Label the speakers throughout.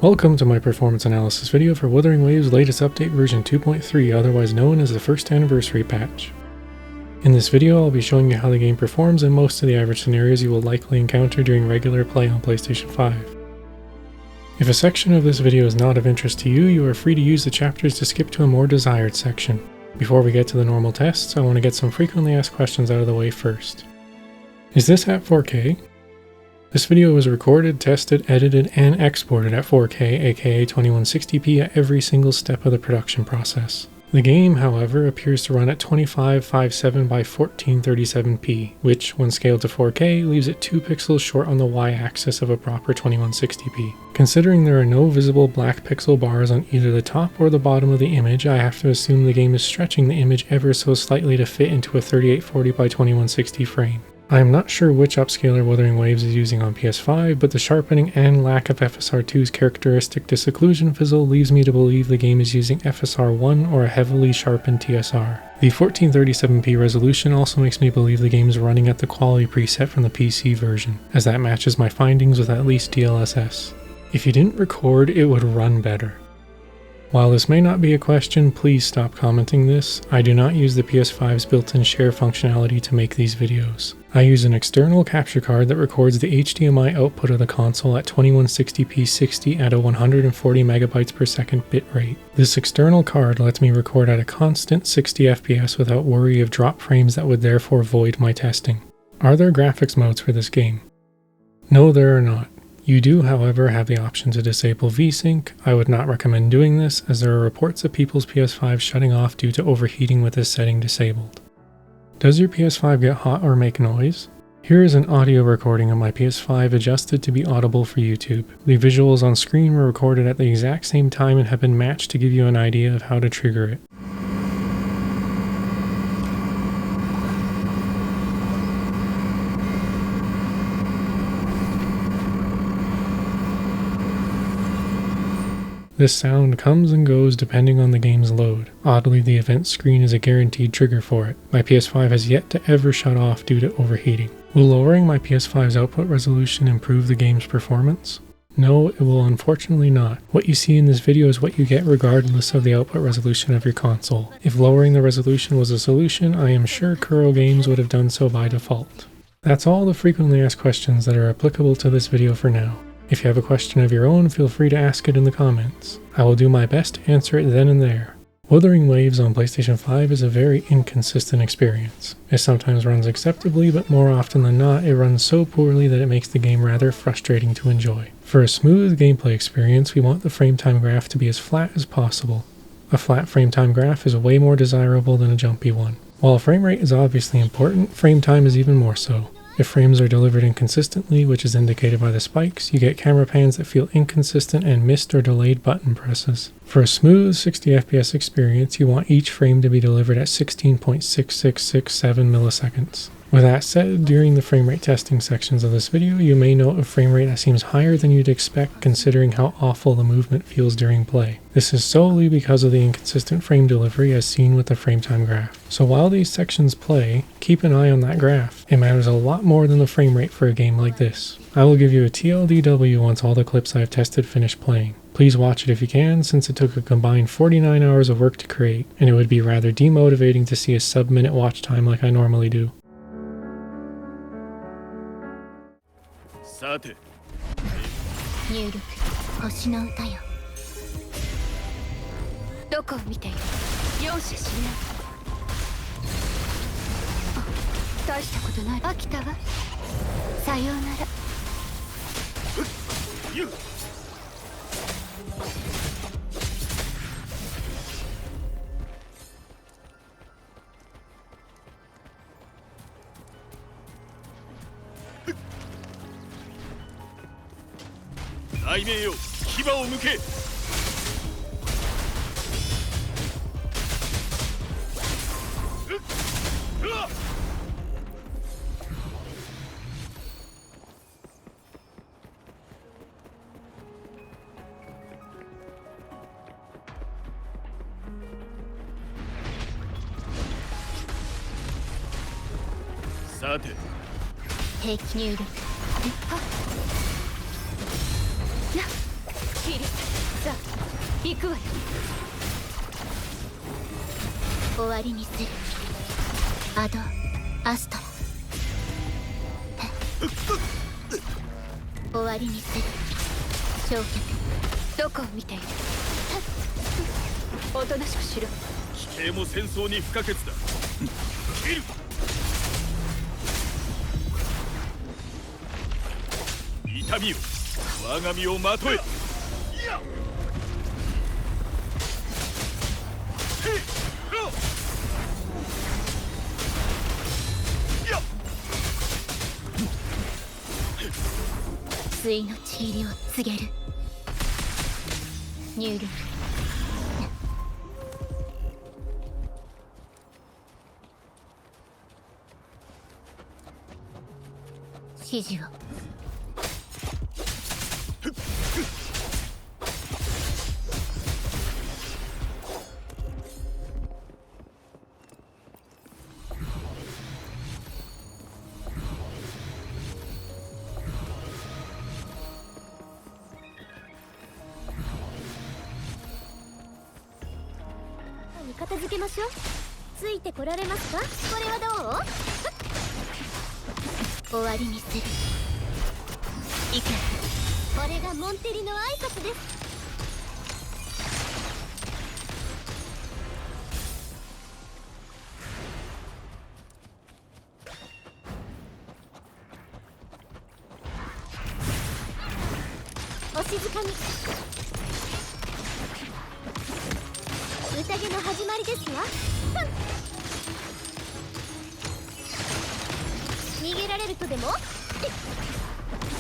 Speaker 1: Welcome to my performance analysis video for Wuthering Waves latest update version 2.3, otherwise known as the first anniversary patch. In this video I'll be showing you how the game performs in most of the average scenarios you will likely encounter during regular play on PlayStation 5. If a section of this video is not of interest to you, you are free to use the chapters to skip to a more desired section. Before we get to the normal tests, I want to get some frequently asked questions out of the way first. Is this at 4K? This video was recorded, tested, edited, and exported at 4K, aka 2160p at every single step of the production process. The game, however, appears to run at 2557 by 1437p, which, when scaled to 4K, leaves it 2 pixels short on the y-axis of a proper 2160p. Considering there are no visible black pixel bars on either the top or the bottom of the image, I have to assume the game is stretching the image ever so slightly to fit into a 3840 by 2160 frame. I am not sure which upscaler Wuthering Waves is using on PS5, but the sharpening and lack of FSR2's characteristic disocclusion fizzle leaves me to believe the game is using FSR1 or a heavily sharpened TSR. The 1437p resolution also makes me believe the game is running at the quality preset from the PC version, as that matches my findings with at least DLSS. If you didn't record, it would run better. While this may not be a question, please stop commenting this. I do not use the PS5's built-in share functionality to make these videos. I use an external capture card that records the HDMI output of the console at 2160p 60 at a 140 megabytes per second bitrate. This external card lets me record at a constant 60 FPS without worry of drop frames that would therefore void my testing. Are there graphics modes for this game? No, there are not. You do, however, have the option to disable VSync. I would not recommend doing this, as there are reports of people's PS5 shutting off due to overheating with this setting disabled. Does your PS5 get hot or make noise? Here is an audio recording of my PS5 adjusted to be audible for YouTube. The visuals on screen were recorded at the exact same time and have been matched to give you an idea of how to trigger it. This sound comes and goes depending on the game's load. Oddly, the event screen is a guaranteed trigger for it. My PS5 has yet to ever shut off due to overheating. Will lowering my PS5's output resolution improve the game's performance? No, it will unfortunately not. What you see in this video is what you get regardless of the output resolution of your console. If lowering the resolution was a solution, I am sure Kuro Games would have done so by default. That's all the frequently asked questions that are applicable to this video for now. If you have a question of your own, feel free to ask it in the comments. I will do my best to answer it then and there. Wuthering Waves on PlayStation 5 is a very inconsistent experience. It sometimes runs acceptably, but more often than not, it runs so poorly that it makes the game rather frustrating to enjoy. For a smooth gameplay experience, we want the frame time graph to be as flat as possible. A flat frame time graph is way more desirable than a jumpy one. While frame rate is obviously important, frame time is even more so. If frames are delivered inconsistently, which is indicated by the spikes, you get camera pans that feel inconsistent and missed or delayed button presses. For a smooth 60 FPS experience, you want each frame to be delivered at 16.6667 milliseconds. With that said, during the frame rate testing sections of this video, you may note a frame rate that seems higher than you'd expect considering how awful the movement feels during play. This is solely because of the inconsistent frame delivery as seen with the frame time graph. So while these sections play, keep an eye on that graph. It matters a lot more than the frame rate for a game like this. I will give you a TLDW once all the clips I've tested finish playing. Please watch it if you can, since it took a combined 49 hours of work to create, and it would be rather demotivating to see a sub-minute watch time like I normally do.
Speaker 2: さて
Speaker 3: 入力星の歌よどこを見ている容赦しないあ大したことない飽きたわさようなら
Speaker 2: ゆっ雷鳴よ牙を向けさて
Speaker 3: 兵器入力はっ切りさあ行くわよ。終わりにする。アドアストラ。終わりにする。焼却。どこを見ている。おとなしくしろ。
Speaker 2: 奇形も戦争に不可欠だ。切る。痛みを我が身をまとえ。
Speaker 3: 対のちぎりを告げる。入力。指示を。片付けましょう。ついてこられますか。これはどう。終わりにする。いけ。これがモンテリの挨拶です。お静かに。宴の始まりですわ。逃げられるとでも。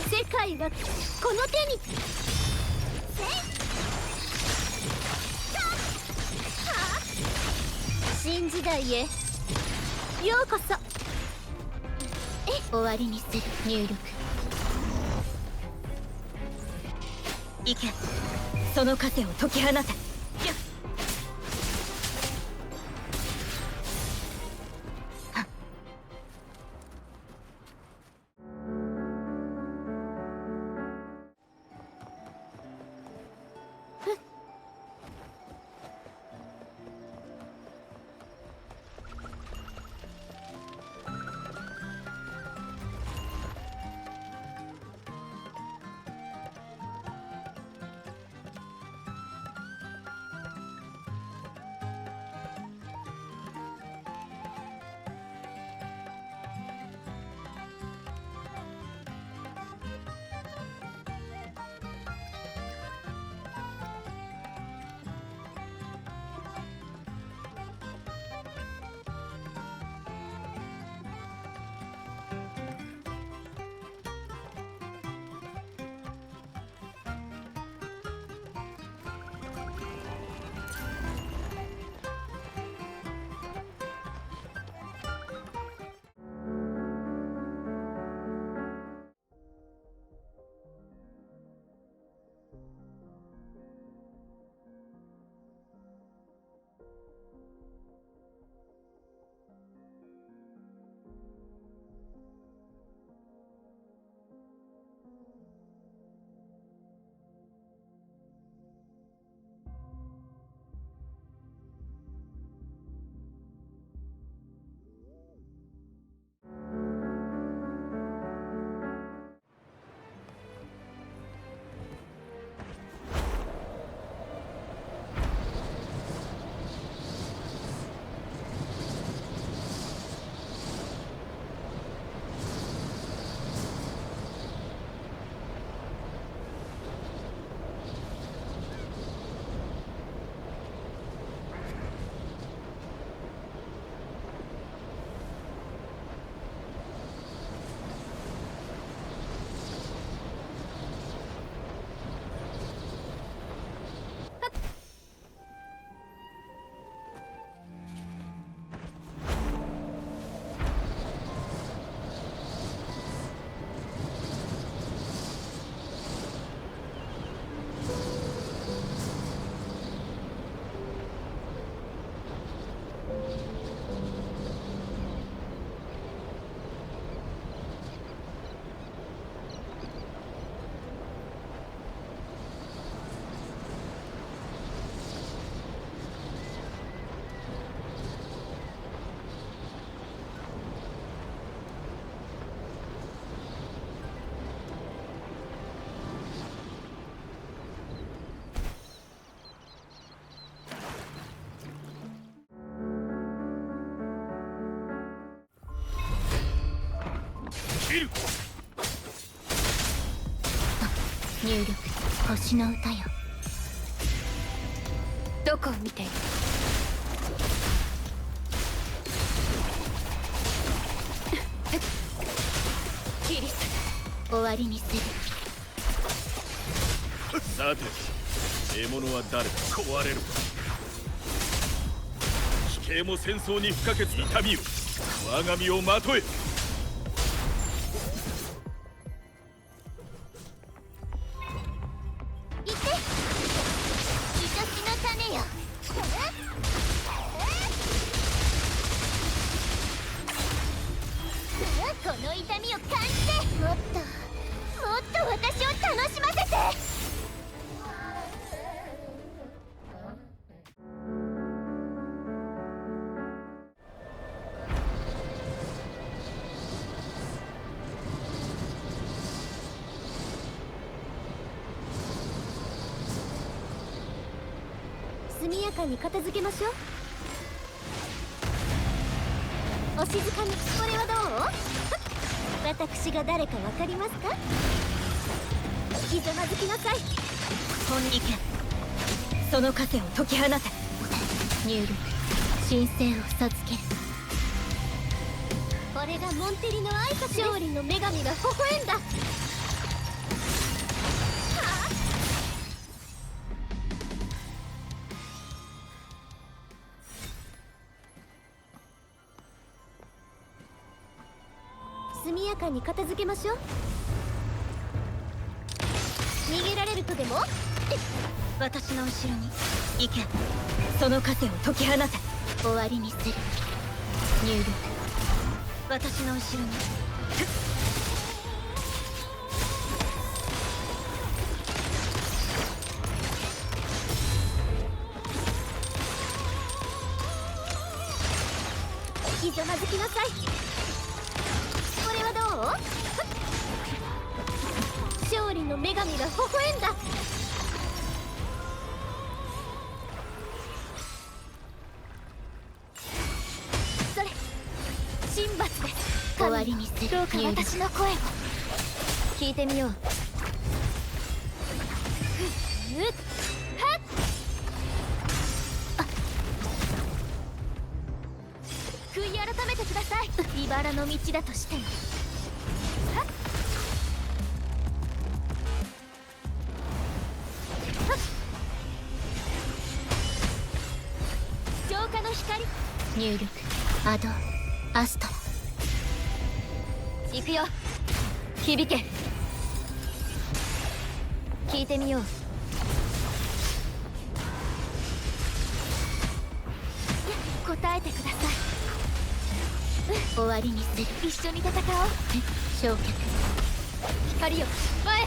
Speaker 3: 世界はこの手に。新時代へようこそ。終わりにする。入力。いけ。その枷を解き放て。
Speaker 2: 切る。
Speaker 3: 入力星の歌よ。
Speaker 4: どこを見ている？キリス
Speaker 3: 終わりにする。
Speaker 2: さて獲物は誰だ。壊れる。奇形も戦争に不可欠。痛みよ我が身をまとえ。
Speaker 3: この痛みを感じて、もっと私を楽しませて。速やかに片付けましょう。お静かに。これはどう？私が誰かわかりますか？ひざまずきなさい。
Speaker 4: 本意見。その枷を解き放て。
Speaker 3: 入力神聖を授ける。これがモンテリの挨拶。勝利の女神が微笑んだ。速やかに片付けましょう。逃げられるとでも？
Speaker 4: 私の後ろに行け。その枷を解き放て。
Speaker 3: 終わりにする。入力
Speaker 4: 私の後ろに。
Speaker 3: ひざまずきなさい。これはどう？勝利の女神が微笑んだ。それ神罰です。代わりにする。どうか私の声を
Speaker 4: 聞いてみよう。
Speaker 3: はっ悔い改めてください。茨の道だとしても。はっはっ浄化の光。入力アドアストラ。
Speaker 4: 行くよ。響け。聞いてみよう。
Speaker 3: 答えてください。終わりにする。一緒に戦おう。焼却
Speaker 4: 光よ前へ。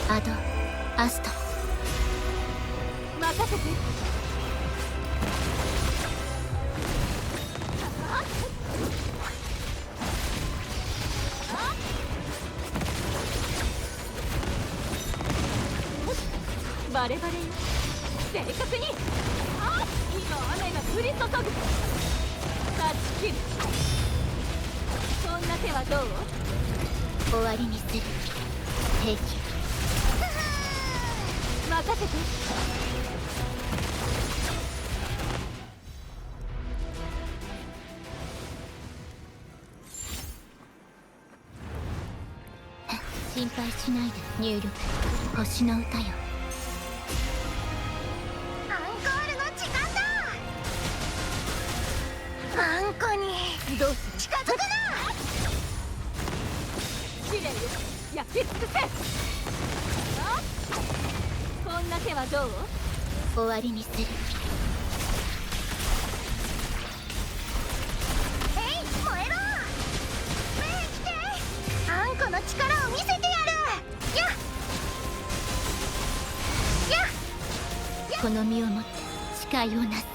Speaker 3: アドアストラ。
Speaker 4: 任せて。バレバレよ。正確に。今雨が降り注ぐ。断ち切る。そんな手はどう？
Speaker 3: 終わりにする。平気。
Speaker 4: 任せて。
Speaker 3: 心配しないで。入力星の歌よ。アンコールの時間だ。あんこに
Speaker 4: どうする？
Speaker 3: 近づくな。
Speaker 4: 試練よ焼き尽くせ。こんな手はどう？
Speaker 3: 終わりにする。燃えろ。来て。あんこの力を見せてやる。やっこの身をもって誓いをなす。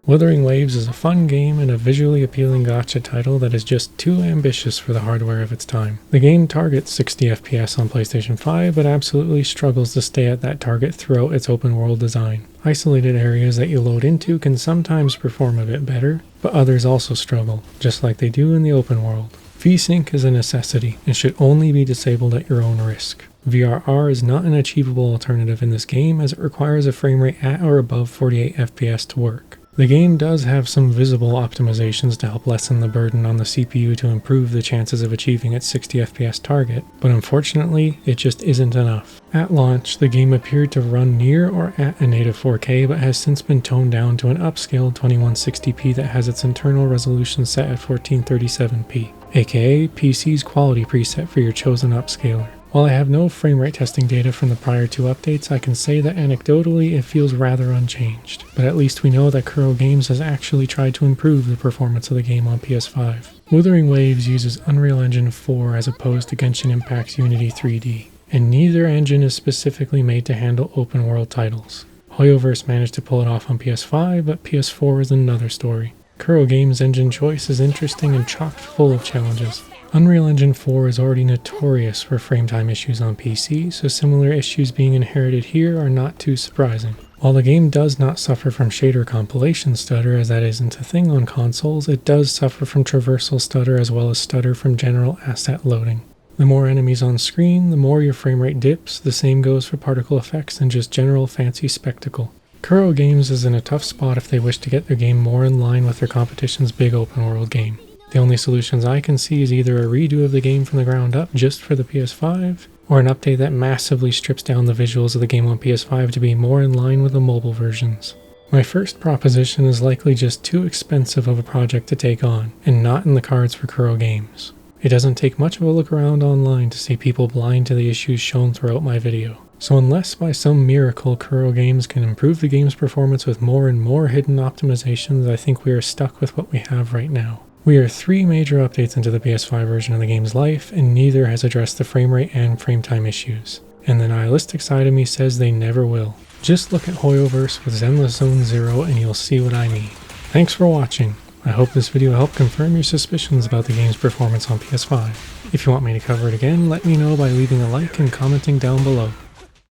Speaker 1: Wuthering Waves is a fun game and a visually appealing gacha title that is just too ambitious for the hardware of its time. The game targets 60 FPS on PlayStation 5, but absolutely struggles to stay at that target throughout its open world design. Isolated areas that you load into can sometimes perform a bit better, but others also struggle, just like they do in the open world. VSync is a necessity and should only be disabled at your own risk. VRR is not an achievable alternative in this game as it requires a frame rate at or above 48 FPS to work. The game does have some visible optimizations to help lessen the burden on the CPU to improve the chances of achieving its 60 FPS target, but unfortunately, it just isn't enough. At launch, the game appeared to run near or at a native 4K, but has since been toned down to an upscaled 2160p that has its internal resolution set at 1437p, aka PC's quality preset for your chosen upscaler. While I have no frame rate testing data from the prior two updates, I can say that anecdotally it feels rather unchanged, but at least we know that Kuro Games has actually tried to improve the performance of the game on PS5. Wuthering Waves uses Unreal Engine 4 as opposed to Genshin Impact's Unity 3D, and neither engine is specifically made to handle open world titles. Hoyoverse managed to pull it off on PS5, but PS4 is another story. Kuro Games' engine choice is interesting and chock full of challenges. Unreal Engine 4 is already notorious for frame time issues on PC, so similar issues being inherited here are not too surprising. While the game does not suffer from shader compilation stutter, as that isn't a thing on consoles, it does suffer from traversal stutter as well as stutter from general asset loading. The more enemies on screen, the more your frame rate dips. The same goes for particle effects and just general fancy spectacle. Kuro Games is in a tough spot if they wish to get their game more in line with their competition's big open world game. The only solutions I can see is either a redo of the game from the ground up just for the PS5, or an update that massively strips down the visuals of the game on PS5 to be more in line with the mobile versions. My first proposition is likely just too expensive of a project to take on, and not in the cards for Kuro Games. It doesn't take much of a look around online to see people blind to the issues shown throughout my video. So unless by some miracle Kuro Games can improve the game's performance with more and more hidden optimizations, I think we are stuck with what we have right now. We are 3 major updates into the PS5 version of the game's life, and neither has addressed the frame rate and frame time issues. And the nihilistic side of me says they never will. Just look at Hoyoverse with Zenless Zone Zero and you'll see what I mean. Thanks for watching. I hope this video helped confirm your suspicions about the game's performance on PS5. If you want me to cover it again, let me know by leaving a like and commenting down below.